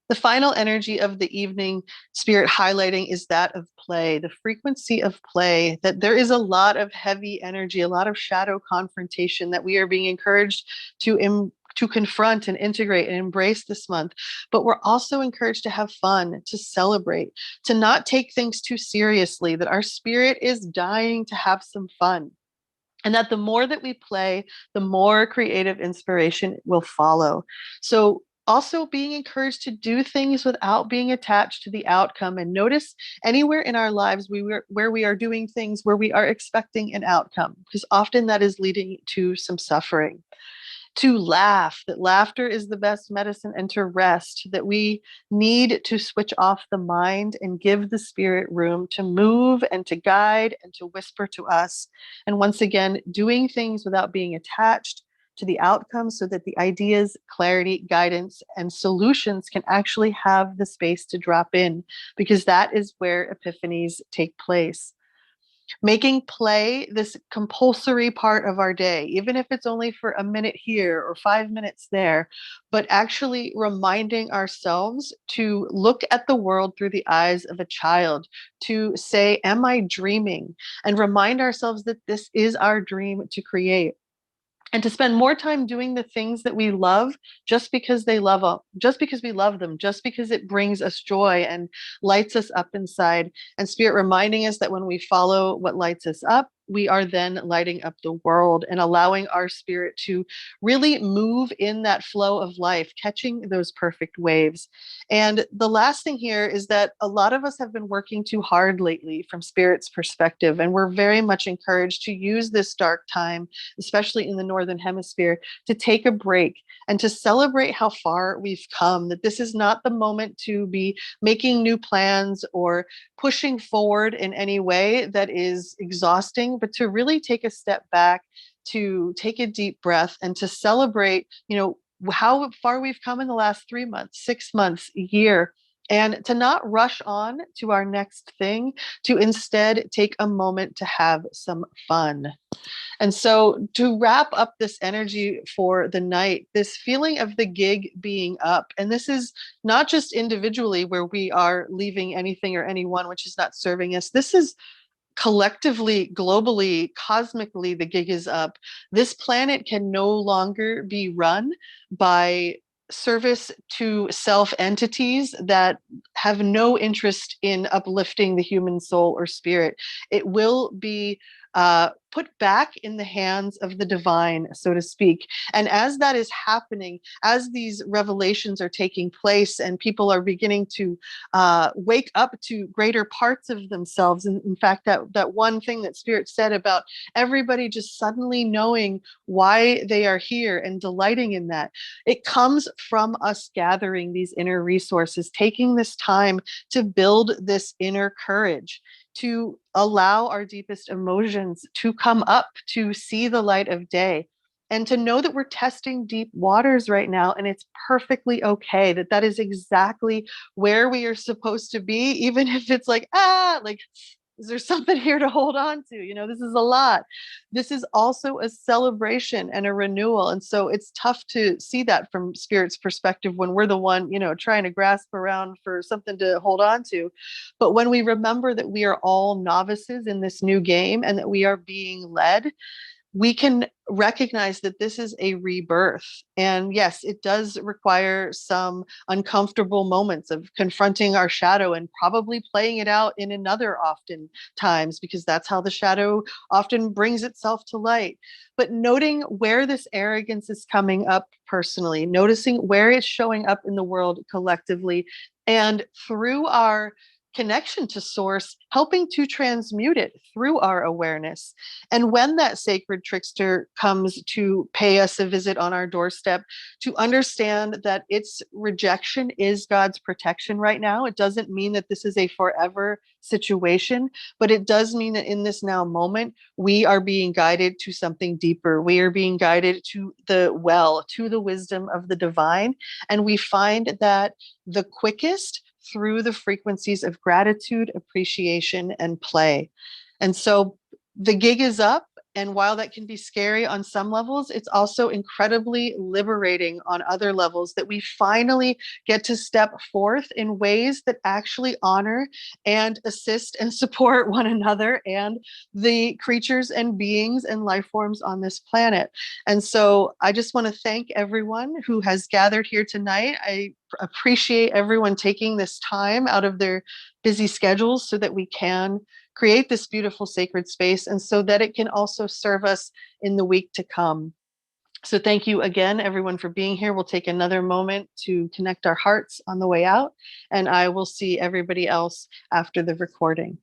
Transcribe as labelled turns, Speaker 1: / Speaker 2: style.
Speaker 1: The final energy of the evening spirit highlighting is that of play, the frequency of play, that there is a lot of heavy energy, a lot of shadow confrontation that we are being encouraged to confront and integrate and embrace this month. But we're also encouraged to have fun, to celebrate, to not take things too seriously, that our spirit is dying to have some fun. And that the more that we play, the more creative inspiration will follow. So, also being encouraged to do things without being attached to the outcome. And notice anywhere in our lives where we are doing things where we are expecting an outcome, because often that is leading to some suffering. To laugh, that laughter is the best medicine, and to rest, that we need to switch off the mind and give the spirit room to move and to guide and to whisper to us. And once again, doing things without being attached to the outcome so that the ideas, clarity, guidance, and solutions can actually have the space to drop in, because that is where epiphanies take place. Making play this compulsory part of our day, even if it's only for a minute here or 5 minutes there, but actually reminding ourselves to look at the world through the eyes of a child, to say, am I dreaming? And remind ourselves that this is our dream to create, and to spend more time doing the things that we love just because just because we love them, just because it brings us joy and lights us up inside. And spirit reminding us that when we follow what lights us up, we are then lighting up the world and allowing our spirit to really move in that flow of life, catching those perfect waves. And the last thing here is that a lot of us have been working too hard lately from spirit's perspective, and we're very much encouraged to use this dark time, especially in the Northern Hemisphere, to take a break and to celebrate how far we've come, that this is not the moment to be making new plans or pushing forward in any way that is exhausting, but to really take a step back, to take a deep breath, and to celebrate, how far we've come in the last 3 months, 6 months, a year, and to not rush on to our next thing, to instead take a moment to have some fun. And so, to wrap up this energy for the night, this feeling of the gig being up, and this is not just individually where we are leaving anything or anyone which is not serving us. This is collectively, globally, cosmically, the gig is up. This planet can no longer be run by service to self entities that have no interest in uplifting the human soul or spirit. It will be put back in the hands of the divine, so to speak. And as that is happening, as these revelations are taking place and people are beginning to wake up to greater parts of themselves, and in fact, that one thing that Spirit said about everybody just suddenly knowing why they are here and delighting in that, it comes from us gathering these inner resources, taking this time to build this inner courage, to allow our deepest emotions to come up, to see the light of day, and to know that we're testing deep waters right now, and it's perfectly okay, that that is exactly where we are supposed to be, even if it's like, is there something here to hold on to? This is a lot. This is also a celebration and a renewal. And so it's tough to see that from spirit's perspective when we're the one, trying to grasp around for something to hold on to. But when we remember that we are all novices in this new game and that we are being led, we can recognize that this is a rebirth. And yes, it does require some uncomfortable moments of confronting our shadow and probably playing it out in another often times, because that's how the shadow often brings itself to light. But noting where this arrogance is coming up personally, noticing where it's showing up in the world collectively, and through our connection to source, helping to transmute it through our awareness. And when that sacred trickster comes to pay us a visit on our doorstep, to understand that its rejection is God's protection right now. It doesn't mean that this is a forever situation, but it does mean that in this now moment, we are being guided to something deeper. We are being guided to the well, to the wisdom of the divine. And we find that the quickest through the frequencies of gratitude, appreciation, and play. And so the gig is up, And while that can be scary on some levels, it's also incredibly liberating on other levels that we finally get to step forth in ways that actually honor and assist and support one another and the creatures and beings and life forms on this planet. And so I just want to thank everyone who has gathered here tonight. I appreciate everyone taking this time out of their busy schedules so that we can create this beautiful sacred space and so that it can also serve us in the week to come. So thank you again, everyone, for being here. We'll take another moment to connect our hearts on the way out, and I will see everybody else after the recording.